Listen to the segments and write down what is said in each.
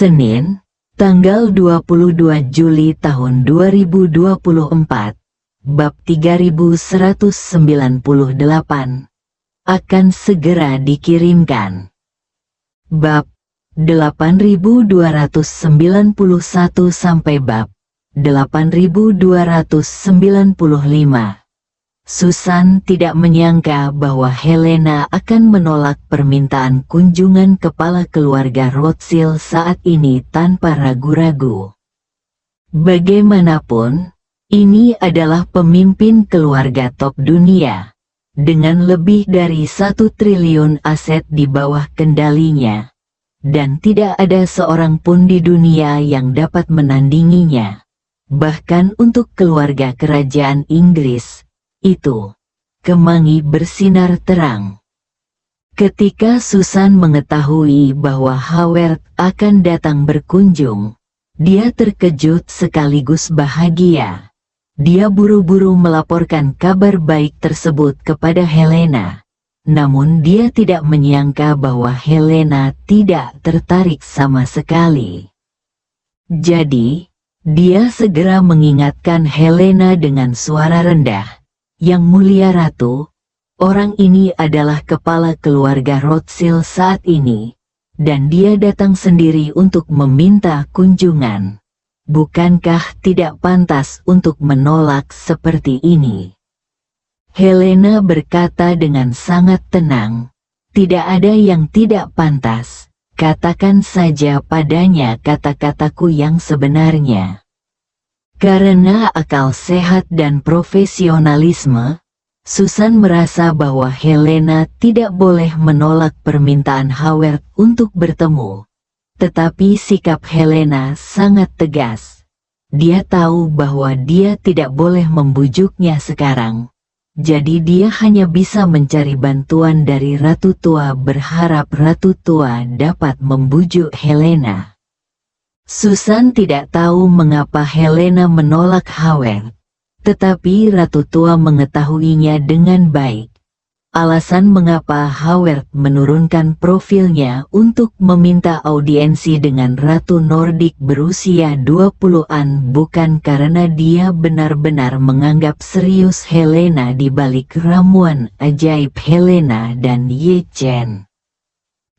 Senin, tanggal 22 Juli tahun 2024, bab 3198, akan segera dikirimkan. Bab 8291 sampai bab 8295. Susan tidak menyangka bahwa Helena akan menolak permintaan kunjungan kepala keluarga Rothschild saat ini tanpa ragu-ragu. Bagaimanapun, ini adalah pemimpin keluarga top dunia, dengan lebih dari 1 triliun aset di bawah kendalinya, dan tidak ada seorang pun di dunia yang dapat menandinginya. Bahkan untuk keluarga kerajaan Inggris, itu kemangi bersinar terang. Ketika Susan mengetahui bahwa Howard akan datang berkunjung, dia terkejut sekaligus bahagia. Dia buru-buru melaporkan kabar baik tersebut kepada Helena. Namun dia tidak menyangka bahwa Helena tidak tertarik sama sekali. Jadi, dia segera mengingatkan Helena dengan suara rendah. Yang mulia Ratu, orang ini adalah kepala keluarga Rothschild saat ini, dan dia datang sendiri untuk meminta kunjungan. Bukankah tidak pantas untuk menolak seperti ini? Helena berkata dengan sangat tenang, tidak ada yang tidak pantas, katakan saja padanya kata-kataku yang sebenarnya. Karena akal sehat dan profesionalisme, Susan merasa bahwa Helena tidak boleh menolak permintaan Howard untuk bertemu. Tetapi sikap Helena sangat tegas. Dia tahu bahwa dia tidak boleh membujuknya sekarang. Jadi dia hanya bisa mencari bantuan dari Ratu Tua, berharap Ratu Tua dapat membujuk Helena. Susan tidak tahu mengapa Helena menolak Howard, tetapi Ratu Tua mengetahuinya dengan baik. Alasan mengapa Howard menurunkan profilnya untuk meminta audiensi dengan Ratu Nordik berusia 20-an bukan karena dia benar-benar menganggap serius Helena di balik ramuan ajaib Helena dan Ye Chen.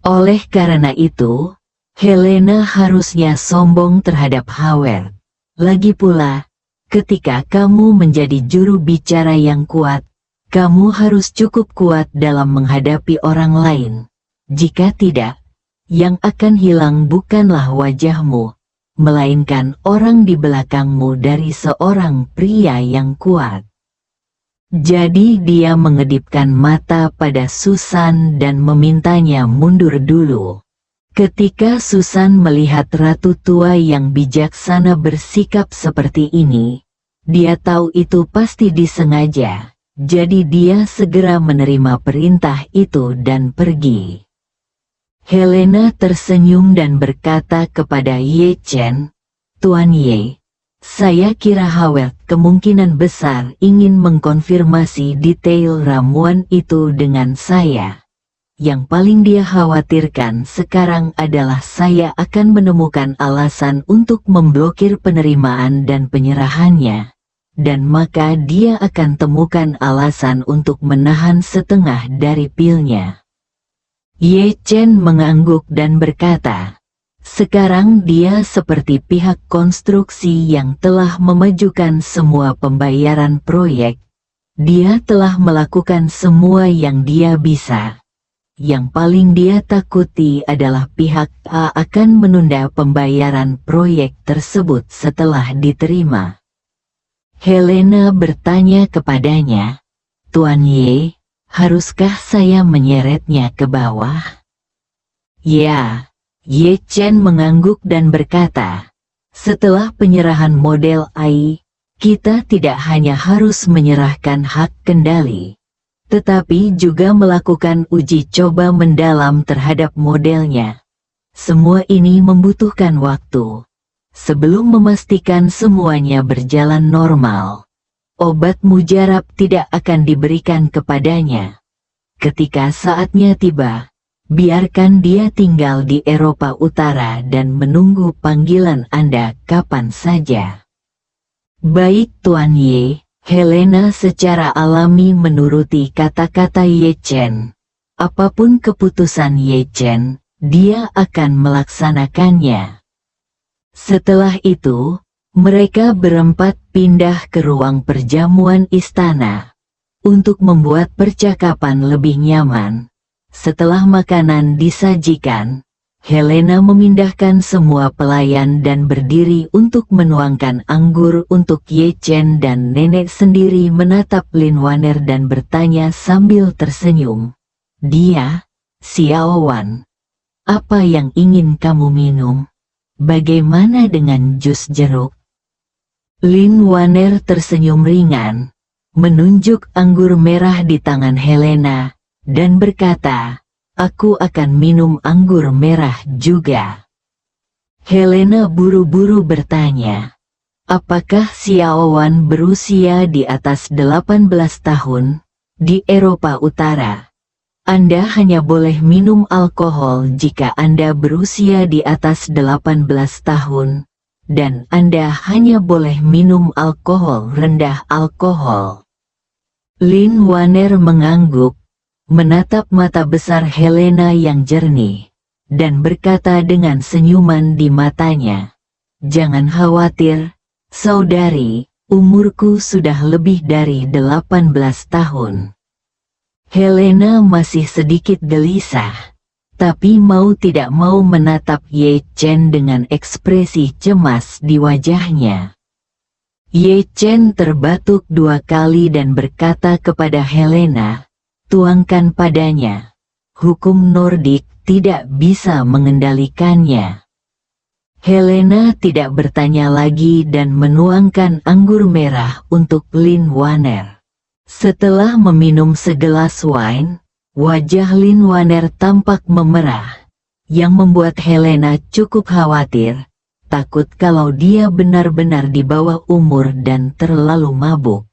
Oleh karena itu, Helena harusnya sombong terhadap Howard. Lagi pula, ketika kamu menjadi juru bicara yang kuat, kamu harus cukup kuat dalam menghadapi orang lain. Jika tidak, yang akan hilang bukanlah wajahmu, melainkan orang di belakangmu dari seorang pria yang kuat. Jadi dia mengedipkan mata pada Susan dan memintanya mundur dulu. Ketika Susan melihat Ratu Tua yang bijaksana bersikap seperti ini, dia tahu itu pasti disengaja. Jadi dia segera menerima perintah itu dan pergi. Helena tersenyum dan berkata kepada Ye Chen, Tuan Ye, saya kira Howard kemungkinan besar ingin mengkonfirmasi detail ramuan itu dengan saya. Yang paling dia khawatirkan sekarang adalah saya akan menemukan alasan untuk memblokir penerimaan dan penyerahannya. Dan maka dia akan temukan alasan untuk menahan setengah dari pilnya. Ye Chen mengangguk dan berkata, sekarang dia seperti pihak konstruksi yang telah memajukan semua pembayaran proyek. Dia telah melakukan semua yang dia bisa. Yang paling dia takuti adalah pihak A akan menunda pembayaran proyek tersebut setelah diterima. Helena bertanya kepadanya, Tuan Ye, haruskah saya menyeretnya ke bawah? Ya, Ye Chen mengangguk dan berkata, setelah penyerahan model AI, kita tidak hanya harus menyerahkan hak kendali, tetapi juga melakukan uji coba mendalam terhadap modelnya. Semua ini membutuhkan waktu. Sebelum memastikan semuanya berjalan normal, obat mujarab tidak akan diberikan kepadanya. Ketika saatnya tiba, Biarkan dia tinggal di Eropa Utara dan menunggu panggilan Anda kapan saja. Baik Tuan Ye, Helena secara alami menuruti kata-kata Ye Chen. Apapun keputusan Ye Chen, dia akan melaksanakannya. Setelah itu, mereka berempat pindah ke ruang perjamuan istana untuk membuat percakapan lebih nyaman. Setelah makanan disajikan, Helena memindahkan semua pelayan dan berdiri untuk menuangkan anggur untuk Ye Chen, dan nenek sendiri menatap Lin Waner dan bertanya sambil tersenyum. Dia, Xiao Wan, apa yang ingin kamu minum? Bagaimana dengan jus jeruk? Lin Waner tersenyum ringan, menunjuk anggur merah di tangan Helena, dan berkata, aku akan minum anggur merah juga. Helena buru-buru bertanya, apakah Xiao Wan berusia di atas 18 tahun? Di Eropa Utara, Anda hanya boleh minum alkohol jika Anda berusia di atas 18 tahun, dan Anda hanya boleh minum alkohol rendah alkohol. Lin Waner mengangguk, menatap mata besar Helena yang jernih, dan berkata dengan senyuman di matanya, jangan khawatir, saudari, umurku sudah lebih dari 18 tahun. Helena masih sedikit gelisah, tapi mau tidak mau menatap Ye Chen dengan ekspresi cemas di wajahnya. Ye Chen terbatuk 2 kali dan berkata kepada Helena, tuangkan padanya. Hukum Nordik tidak bisa mengendalikannya. Helena tidak bertanya lagi dan menuangkan anggur merah untuk Lin Waner. Setelah meminum segelas wine, wajah Lin Waner tampak memerah, yang membuat Helena cukup khawatir, takut kalau dia benar-benar di bawah umur dan terlalu mabuk.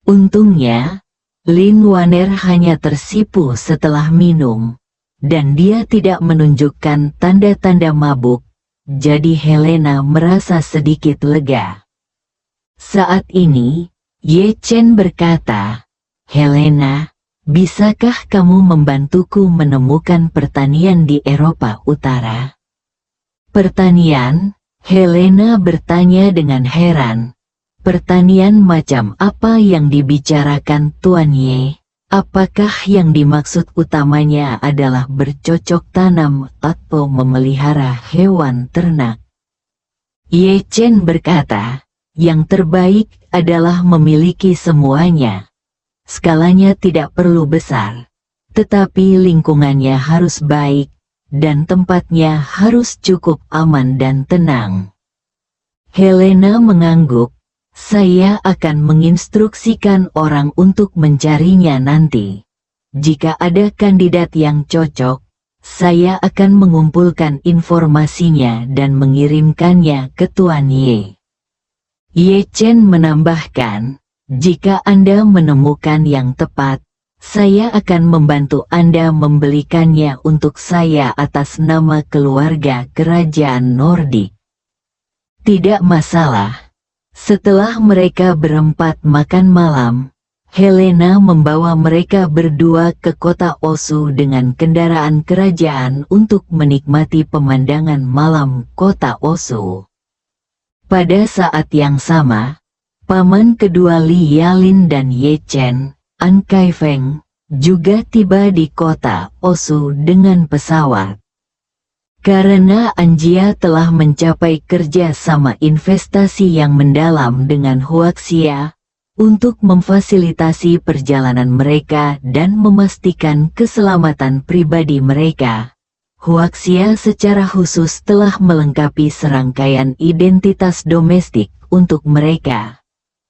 Untungnya, Lin Waner hanya tersipu setelah minum, dan dia tidak menunjukkan tanda-tanda mabuk, jadi Helena merasa sedikit lega. Saat ini, Ye Chen berkata, Helena, bisakah kamu membantuku menemukan pertanian di Eropa Utara? Pertanian? Helena bertanya dengan heran. Pertanian macam apa yang dibicarakan Tuan Ye? Apakah yang dimaksud utamanya adalah bercocok tanam atau memelihara hewan ternak? Ye Chen berkata, yang terbaik adalah memiliki semuanya. Skalanya tidak perlu besar, tetapi lingkungannya harus baik, dan tempatnya harus cukup aman dan tenang. Helena mengangguk. Saya akan menginstruksikan orang untuk mencarinya nanti. Jika ada kandidat yang cocok, saya akan mengumpulkan informasinya dan mengirimkannya ke Tuan Ye. Ye Chen menambahkan, jika Anda menemukan yang tepat, saya akan membantu Anda membelikannya untuk saya atas nama keluarga kerajaan Nordik. Tidak masalah. Setelah mereka berempat makan malam, Helena membawa mereka berdua ke kota Osu dengan kendaraan kerajaan untuk menikmati pemandangan malam kota Osu. Pada saat yang sama, paman kedua Li Yalin dan Ye Chen, An Kaifeng, juga tiba di kota Osu dengan pesawat. Karena Anjia telah mencapai kerja sama investasi yang mendalam dengan Huaxia, untuk memfasilitasi perjalanan mereka dan memastikan keselamatan pribadi mereka, Huaxia secara khusus telah melengkapi serangkaian identitas domestik untuk mereka.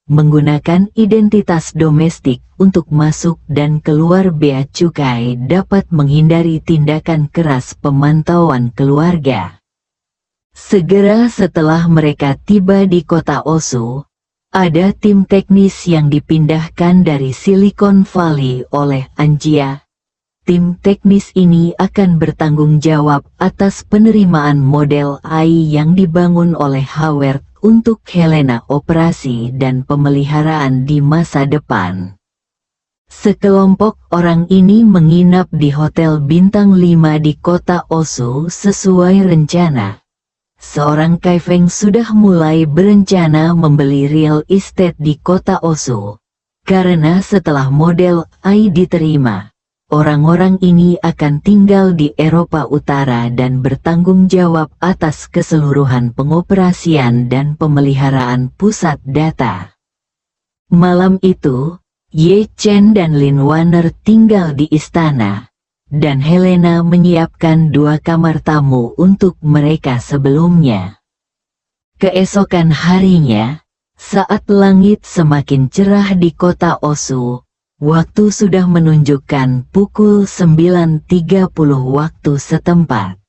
Menggunakan identitas domestik untuk masuk dan keluar bea cukai dapat menghindari tindakan keras pemantauan keluarga. Segera setelah mereka tiba di kota Osu, ada tim teknis yang dipindahkan dari Silicon Valley oleh Anjia, tim teknis ini akan bertanggung jawab atas penerimaan model AI yang dibangun oleh Howard untuk Helena operasi dan pemeliharaan di masa depan. Sekelompok orang ini menginap di Hotel Bintang 5 di kota Osu sesuai rencana. Seorang Kaifeng sudah mulai berencana membeli real estate di kota Osu. Karena setelah model AI diterima, orang-orang ini akan tinggal di Eropa Utara dan bertanggung jawab atas keseluruhan pengoperasian dan pemeliharaan pusat data. Malam itu, Ye Chen dan Lin Wanner tinggal di istana, dan Helena menyiapkan 2 kamar tamu untuk mereka sebelumnya. Keesokan harinya, saat langit semakin cerah di kota Osu, waktu sudah menunjukkan pukul 9.30 waktu setempat.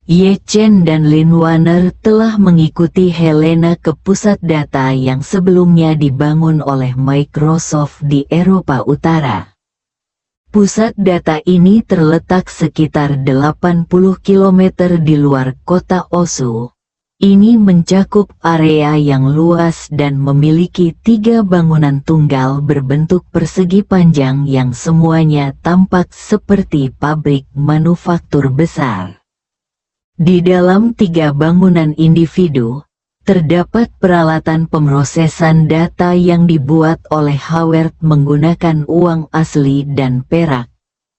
Ye Chen dan Lin Wanner telah mengikuti Helena ke pusat data yang sebelumnya dibangun oleh Microsoft di Eropa Utara. Pusat data ini terletak sekitar 80 km di luar kota Osu. Ini mencakup area yang luas dan memiliki 3 bangunan tunggal berbentuk persegi panjang yang semuanya tampak seperti pabrik manufaktur besar. Di dalam 3 bangunan individu, terdapat peralatan pemrosesan data yang dibuat oleh Howard menggunakan uang asli dan perak.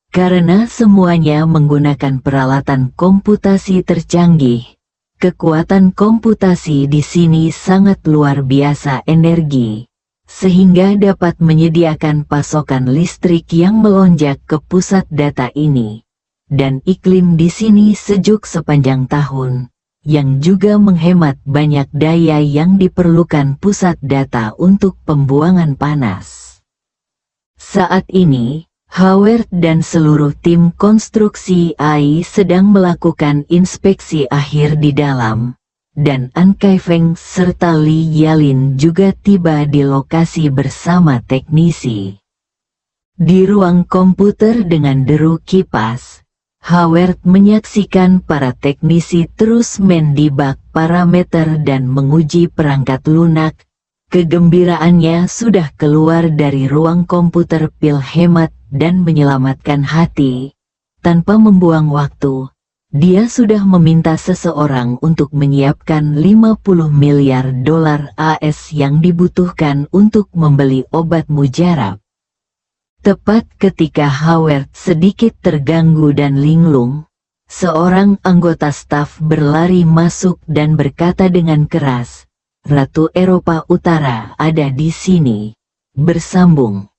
Karena semuanya menggunakan peralatan komputasi tercanggih, kekuatan komputasi di sini sangat luar biasa energi, sehingga dapat menyediakan pasokan listrik yang melonjak ke pusat data ini. Dan iklim di sini sejuk sepanjang tahun, yang juga menghemat banyak daya yang diperlukan pusat data untuk pembuangan panas. Saat ini, Howard dan seluruh tim konstruksi AI sedang melakukan inspeksi akhir di dalam, dan An Kaifeng serta Li Yalin juga tiba di lokasi bersama teknisi. Di ruang komputer dengan deru kipas, Howard menyaksikan para teknisi terus mendebak parameter dan menguji perangkat lunak. Kegembiraannya sudah keluar dari ruang komputer pil hemat dan menyelamatkan hati. Tanpa membuang waktu, dia sudah meminta seseorang untuk menyiapkan 50 miliar dolar AS yang dibutuhkan untuk membeli obat mujarab. Tepat ketika Howard sedikit terganggu dan linglung, seorang anggota staf berlari masuk dan berkata dengan keras, "Ratu Eropa Utara ada di sini." Bersambung.